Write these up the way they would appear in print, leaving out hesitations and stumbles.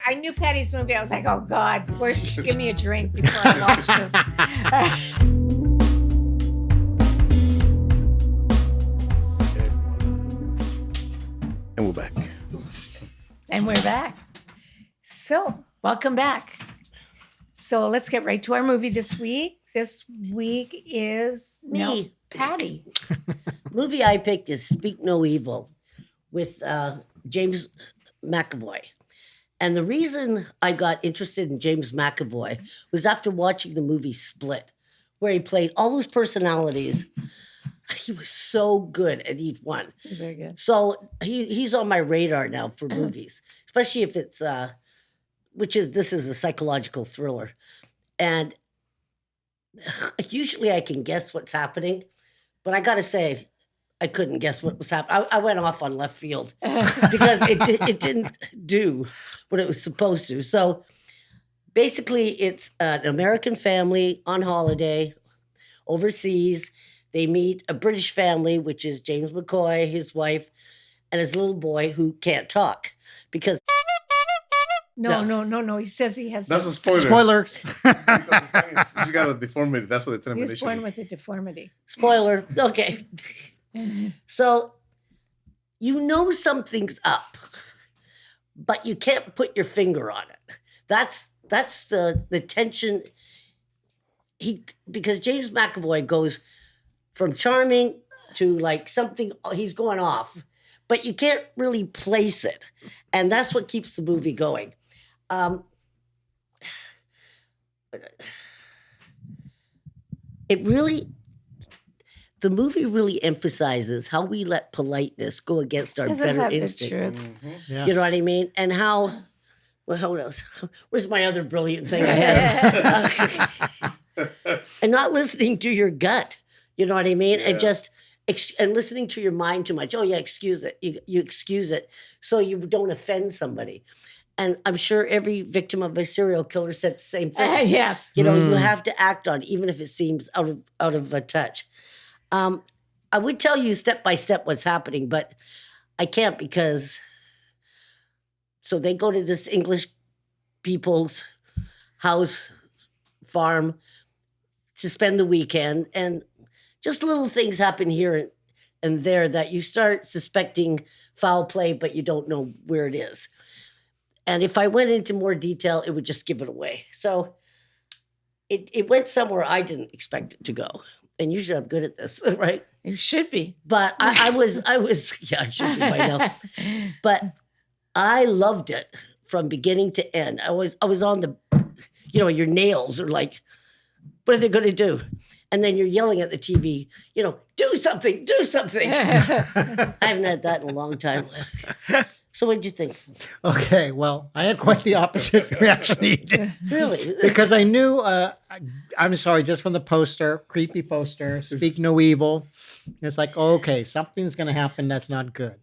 I knew Paddy's movie. I was like, oh God, give me a drink before I watch this. And we're back. And we're back. So, welcome back. So, let's get right to our movie this week. This week is Me. Paddy. Movie I picked is Speak No Evil with James McAvoy. And the reason I got interested in James McAvoy was after watching the movie Split, where he played all those personalities. He was so good at each one. He's very good. So he's on my radar now for movies, especially if it's this is a psychological thriller. And usually I can guess what's happening, but I gotta say, I couldn't guess what was happening. I went off on left field because it didn't do what it was supposed to. So basically, it's an American family on holiday overseas. They meet a British family, which is James McAvoy, his wife, and his little boy who can't talk because. No. He says he has. That's a spoiler. Spoiler. She's got a deformity. That's what they tell He me was initially. born with a deformity. Spoiler. Okay. So you know something's up, but you can't put your finger on it. That's the tension. Because James McAvoy goes from charming to like something, he's going off, but you can't really place it. And that's what keeps the movie going. The movie really emphasizes how we let politeness go against our Isn't better that the instinct. truth? Yes. You know what I mean? And how, well, how else? Where's my other brilliant thing I had? And not listening to your gut. You know what I mean? And just, and listening to your mind too much. Oh yeah, excuse it. You excuse it so you don't offend somebody. And I'm sure every victim of a serial killer said the same thing. Yes. You know, you have to act on, even if it seems out of touch. I would tell you step by step what's happening, but I can't because. So they go to this English people's house, farm, to spend the weekend, and just little things happen here and there that you start suspecting foul play, but you don't know where it is. And if I went into more detail, it would just give it away. So it went somewhere I didn't expect it to go. And usually I'm good at this, right? You should be. But I was, yeah, I should be by now. But I loved it from beginning to end. I was on the, your nails are like, what are they going to do? And then you're yelling at the TV, do something, do something. I haven't had that in a long time. So what did you think? Okay, well, I had quite the opposite reaction you did. Really? Because I knew, I'm sorry, just from the poster, creepy poster, Speak No Evil. It's like, okay, something's going to happen that's not good.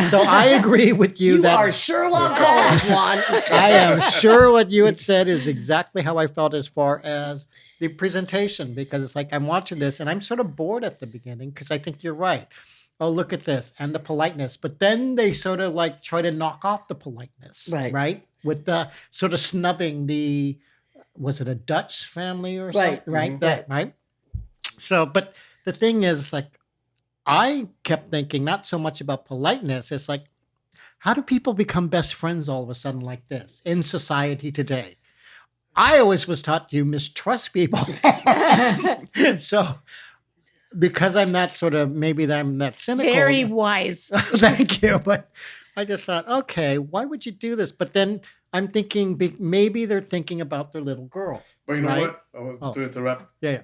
So I agree with you, You that are Sherlock Holmes, Juan. I am sure what you had said is exactly how I felt as far as the presentation, because it's like I'm watching this and I'm sort of bored at the beginning because I think you're right. Oh, look at this and the politeness. But then they sort of like try to knock off the politeness, right? With the sort of snubbing was it a Dutch family or something? Right. Right. So, but the thing is, like, I kept thinking not so much about politeness. It's like, how do people become best friends all of a sudden like this in society today? I always was taught you mistrust people. So, because I'm that sort of, maybe I'm that cynical. Very wise. Thank you. But I just thought, okay, why would you do this? But then I'm thinking maybe they're thinking about their little girl. But you know right? what? To interrupt. Yeah.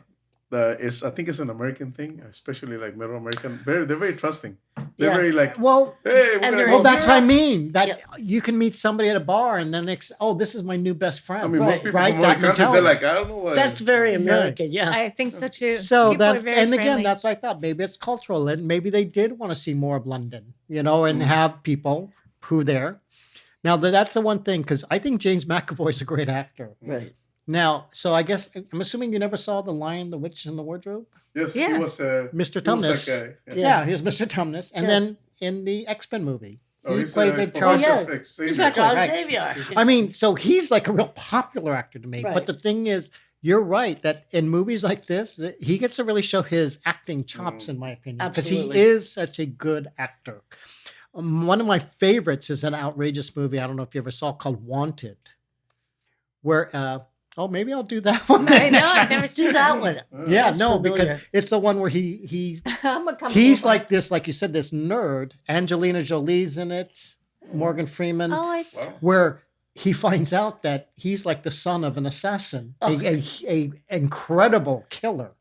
I think it's an American thing, especially like Middle American. They're very trusting. They're very like, well, hey, we're and gonna well, go that's here. what I mean. That you can meet somebody at a bar and then this is my new best friend. I mean, most people right? from other That countries, they're mentality. like, I don't know what. That's very American, yeah. I think so too. So People are that's, very and again, friendly. that's what I thought. Maybe it's cultural, and maybe they did want to see more of London, and have people who there. Now that's the one thing, because I think James McAvoy is a great actor. Right. Now, so I guess I'm assuming you never saw The Lion, the Witch, and the Wardrobe. Yes, Yeah. he was Mr. he was Tumnus. that guy. Yeah, he was Mr. Tumnus, and Yeah. then in the X-Men movie, Oh, He he's played the Professor Charles- Xavier. Exactly. Charles right. Xavier. I mean, so he's like a real popular actor to me. Right. But the thing is, you're right that in movies like this, that he gets to really show his acting chops, in my opinion, because he Absolutely. is such a good actor. One of my favorites is an outrageous movie. I don't know if you ever saw, called Wanted, where maybe I'll do that one. I know, next I've time. never seen Do that one. Yeah, Sounds no, familiar. because it's the one where he's I'm a couple he's of- like this, like you said, this nerd. Angelina Jolie's in it, Morgan Freeman, Oh, Wow. where he finds out that he's like the son of an assassin, Oh. a incredible killer.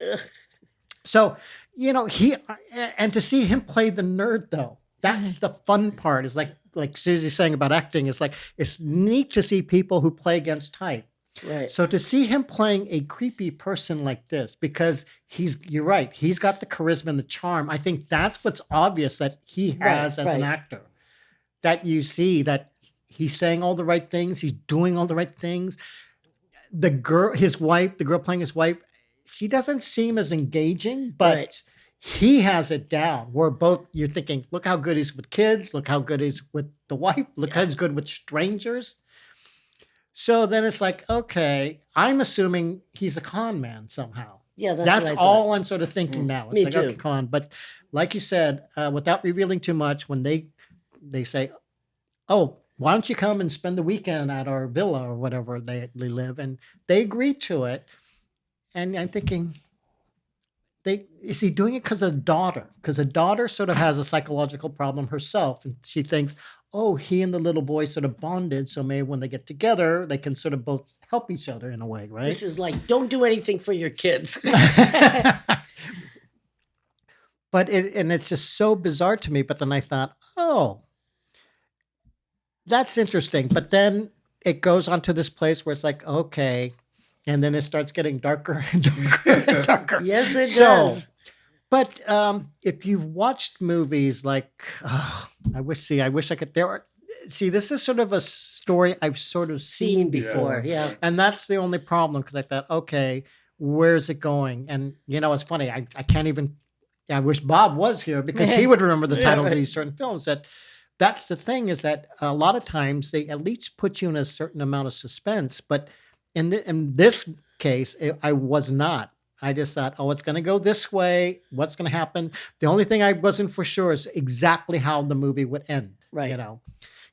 So, and to see him play the nerd though, that's the fun part. Is like Susie's saying about acting. It's like it's neat to see people who play against type. Right. So to see him playing a creepy person like this, because you're right, he's got the charisma and the charm. I think that's what's obvious that he has as an right. actor. That you see that he's saying all the right things, he's doing all the right things. The girl playing his wife, she doesn't seem as engaging, but Right. he has it down. Where both you're thinking, look how good he's with kids, look how good he's with the wife, look how he's good with strangers. So then it's like, okay, I'm assuming he's a con man somehow. Yeah, that's That's what I thought. all I'm sort of thinking now. It's Me like, too. okay, con. But like you said, without revealing too much, when they say, oh, why don't you come and spend the weekend at our villa or whatever they live, and they agree to it. And I'm thinking, is he doing it because of the daughter? Because the daughter sort of has a psychological problem herself, and she thinks, oh, he and the little boy sort of bonded, so maybe when they get together, they can sort of both help each other in a way, right? This is like, don't do anything for your kids. But it's just so bizarre to me. But then I thought, oh, that's interesting. But then it goes on to this place where it's like, okay, and then it starts getting darker and darker and darker. Yes, it So, does. But if you've watched movies like, I wish I could. This is sort of a story I've sort of seen before. Yeah. And that's the only problem, because I thought, okay, where's it going? And it's funny. I can't even. I wish Bob was here, because he would remember the Yeah, titles right. of these certain films. That's the thing, is that a lot of times they at least put you in a certain amount of suspense. But in this case, I was not. I just thought, oh, it's going to go this way. What's going to happen? The only thing I wasn't for sure is exactly how the movie would end. Right.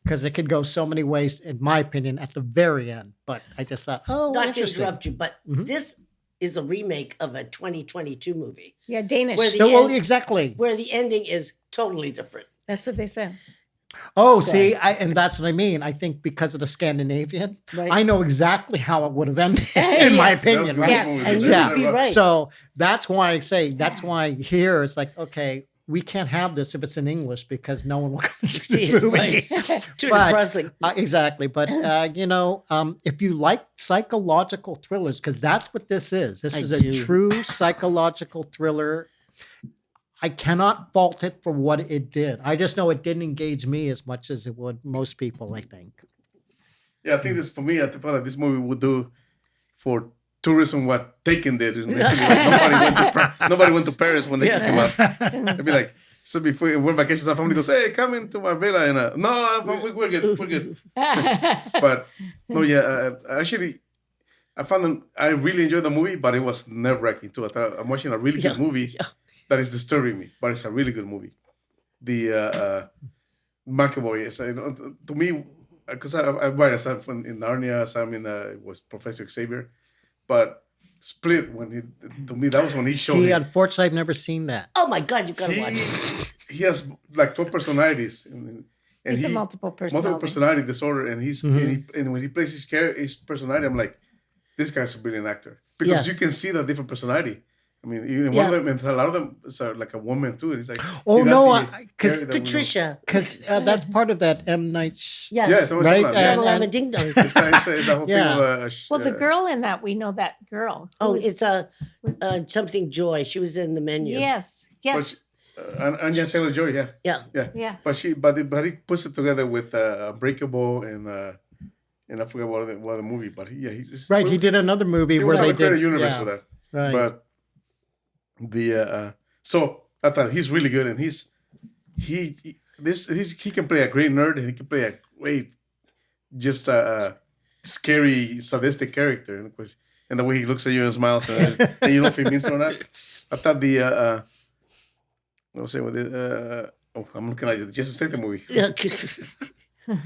Because it could go so many ways, in my opinion, at the very end. But I just thought, oh, Not to interesting. interrupt you, but Mhm. this is a remake of a 2022 movie Yeah, Danish. Where the- No, well, end- exactly. where the ending is totally different. That's what they said. Oh, Sorry. see, and that's what I mean. I think because of the Scandinavian, Right. I know exactly how it would have ended, in my Yes. opinion, right? Yes. And you Yeah. would be right. So that's why I say, that's why here it's like, okay, we can't have this if it's in English, because no one will come to see See this it, movie. right. Too But- depressing. Exactly. But, if you like psychological thrillers, because that's what this is. This I is a do. true psychological thriller. I cannot fault it for what it did. I just know it didn't engage me as much as it would most people, I think. Yeah, I think this for me. I feel like this movie would do for tourism what Taken did. Nobody went to Paris when they came out. It'd be like, so before when vacations, our family goes, "Hey, come into my villa," and no, we're good. But no, yeah, actually, I found I really enjoyed the movie, but it was nerve wracking too. I thought I'm watching a really good movie that is disturbing me, but it's a really good movie. The McAvoy is, to me, because I saw in Narnia, some in was Professor Xavier, but Split to me that was when he showed. See, unfortunately, I've never seen that. Oh my God, you gotta watch it. He has like 12 personalities, and He's a he- multiple multiple personality. personality disorder, and Mhm. and when he plays his personality, I'm like, this guy's a brilliant actor, because Yeah. you can see the different personality. I mean, even Yeah. one of them, and a lot of them is like a woman too. And he's like, Oh, that's no, the because character that we know. Patricia. that's part of that M. Night. Yeah. Yeah, so Right, right. and- Lama Ding Dong. It's the whole Yeah. thing of Well, the girl in that, we know that girl. Oh, Who's- it's something Joy. She was in the menu. Yes. Yes. Anya Taylor-Joy, yeah. Yeah. Yeah. But he puts it together with Unbreakable and I forgot what the movie, but he's just, Right, he did another movie He where was on they the creative did. universe Yeah, with that. right. But the so I thought he's really good, and he he can play a great nerd and he can play a great, just scary, sadistic character. And the way he looks at you and smiles, and you know if he means it or not. I thought I was saying with it. I'm looking at the Jason Statham movie. Yeah.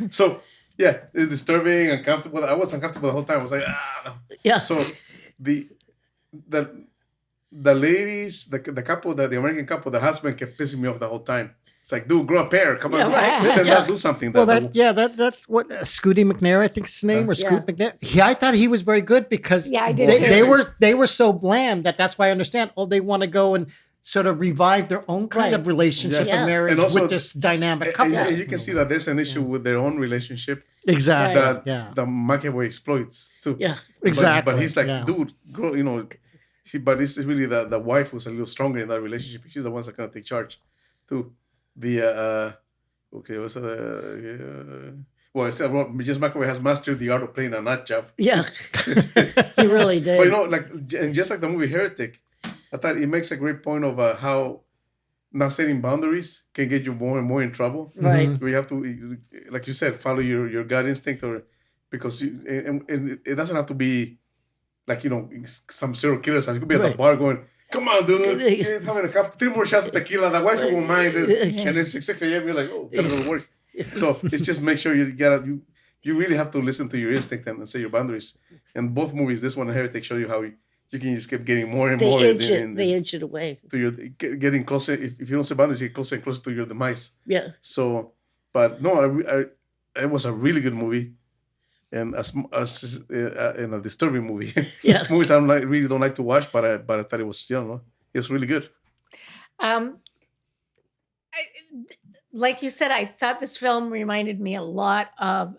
So yeah, it's disturbing, uncomfortable. I was uncomfortable the whole time. I was like, Yeah. So the ladies, the couple, the American couple, the husband kept pissing me off the whole time. It's like, dude, grow a pair. Come on, right. stand up, do something. Well, that's what Scooty McNair, I think his name, or Scoot McNair. I thought he was very good because Yeah, I did too. they were so bland that's why I understand. Oh, they want to go and sort of revive their own kind of relationship Yeah. and marriage And also- with this dynamic couple. And you can see that there's an issue with their own relationship Exactly. Right. that the McAvoy exploits too. Yeah. Exactly. But he's like, yeah. dude, grow, but it's really the wife who's a little stronger in that relationship. She's the ones that kind of take charge too. Well, I said, just McAvoy has mastered the art of playing a nut job. Yeah. He really did. But and just like the movie Heretic, I thought it makes a great point of how not setting boundaries can get you more and more in trouble. Right. Where you have to, like you said, follow your gut instinct, or because and it doesn't have to be like some serial killers. It could be at the bar going, "Come on, dude, having 3 more shots of tequila. The wife won't mind." And it's 6 a.m. You're like, "Oh, that doesn't work." So it's just make sure you really have to listen to your instinct and set your boundaries. And both movies, this one and Heretic, show you how you can just keep getting more and more. They inch it away. To your getting closer. If you don't set boundaries, you get closer and closer to your demise. Yeah. So, but no, it was a really good movie, and and a disturbing movie. Yeah. Movies I really don't like to watch, but I thought it was it was really good. Like you said, I thought this film reminded me a lot of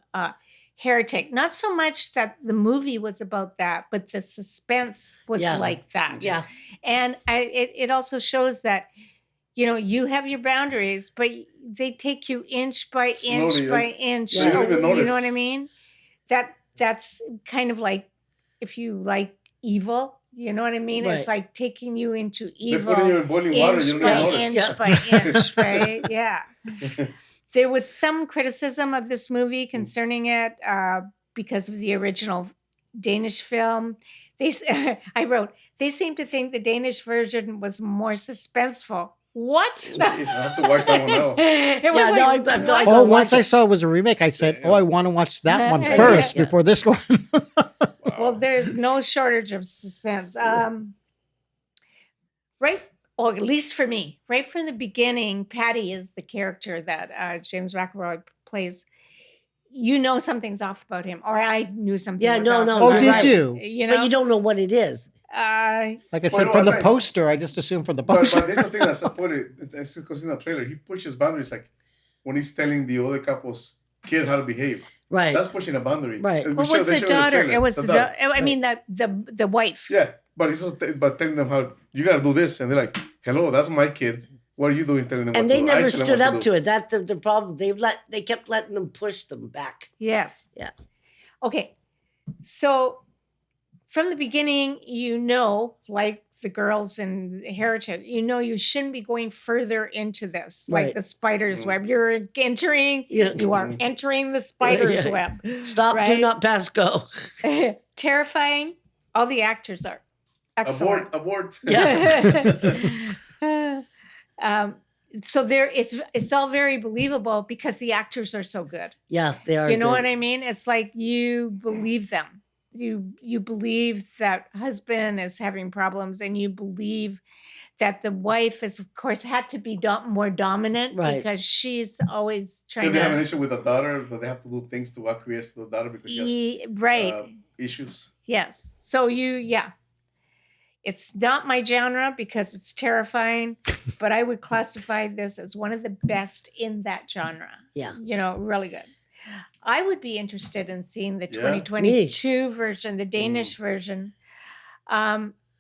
Heretic. Not so much that the movie was about that, but the suspense was like that. Yeah. And it also shows that, you have your boundaries, but they take you inch by Slowly, inch by inch. you don't even You notice. know what I mean? That's kind of like if you like evil. You know what I mean? Right. It's like taking you into They're evil. putting you in boiling water. You Inch don't by even notice. inch by inch, right? Yeah. There was some criticism of this movie concerning it because of the original Danish film. I wrote, they seem to think the Danish version was more suspenseful. What? I have to watch that one now. It was I Oh, watch once I it. saw it was a remake, I said, I want to watch that one Yeah. first Yeah. before this one. Well, there's no shortage of suspense. Right, or at least for me, right from the beginning, Paddy is the character that James McAvoy plays. Something's off about him, or I knew something. Yeah, was no, off no, about Oh, you're him. did right. you? You But know, you don't know what it is. Like I Well, said, no, from the I- poster, I just assumed from the But poster. there's something that's supported. It's because in the trailer, he pushes boundaries. Like when he's telling the other couple's kid how to behave. Right. That's pushing a boundary. Right. And we what show- was they the show in the daughter? trailer. It was The the daughter. daughter. I mean, the wife. Yeah, but he's also telling them how you gotta do this, and they're like, "Hello, that's my kid. What are you doing telling them?" And what they to do? I never tell them stood what up do." to it. That's the problem. They kept letting them push them back. Yes. Yeah. Okay. So from the beginning, like the girls in Heritage, you shouldn't be going further into this, like Right. the spider's Mm. web. You are entering the spider's Yeah. web. Stop, do Right. not pass, go. Terrifying. All the actors are excellent. Abort. Yeah. So it's all very believable because the actors are so good. Yeah, they are. You know good. what I mean? It's like you believe them. You believe that husband is having problems, and you believe that the wife is, of course, had to be more dominant Right. because she's always trying And they have an to. issue with the daughter, but they have to do things to acquiesce to the daughter because she has Right. issues. Yes. So it's not my genre because it's terrifying, but I would classify this as one of the best in that genre. Yeah. Really good. I would be interested in seeing the Yeah. 2022 version, the Danish version.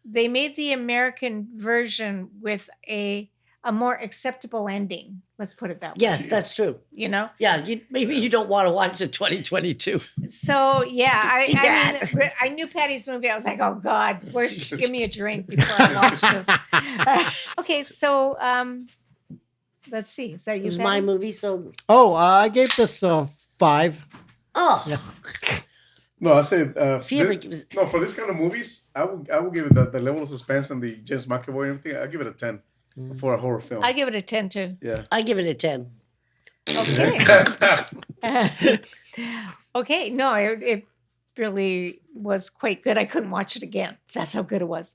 They made the American version with a more acceptable ending. Let's put it that way. Yes, that's true. Yeah, maybe you don't want to watch the 2022. So yeah, I Dad. mean, I knew Paddy's movie. I was like, oh God, give me a drink before I watch this. Okay, so Let's see. Is that you? It was Patty? my movie, so Oh, I gave this 5. oh, Yeah. No, I said If you ever gives- no, for this kind of movies, I would give it the level of suspense and the James McAvoy and everything. I give it a 10 for a horror film. I give it a 10 too. Yeah. I give it a 10. Okay. Okay. No, it really was quite good. I couldn't watch it again. That's how good it was.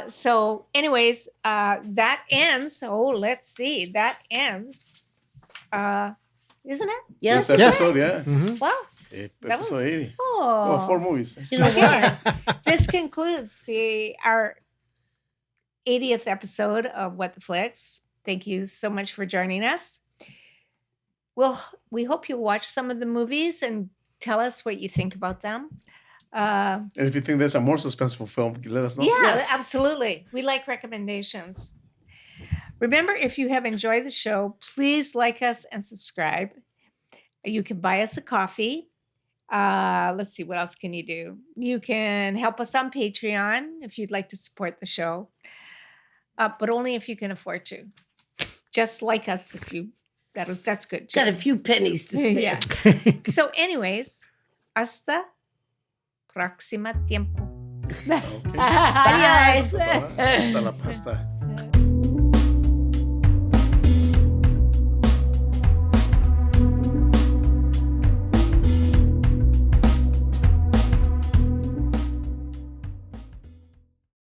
So, anyways, that ends. Oh, let's see. That ends. Isn't it? Yes. This episode, yeah. Mhm. Well, that was- Episode 80. oh. Well, 4 movies. You know what? This concludes our 80th episode of What the Flicks. Thank you so much for joining us. We hope you'll watch some of the movies and tell us what you think about them. And if you think there's a more suspenseful film, let us know. Yeah, absolutely. We like recommendations. Remember, if you have enjoyed the show, please like us and subscribe. You can buy us a coffee. Let's see, what else can you do? You can help us on Patreon if you'd like to support the show, but only if you can afford to. Just like us, if you that's good too. Got a few pennies to spare. Yeah. So, anyways, hasta próxima tiempo. Okay. Adiós. Hasta la pasta.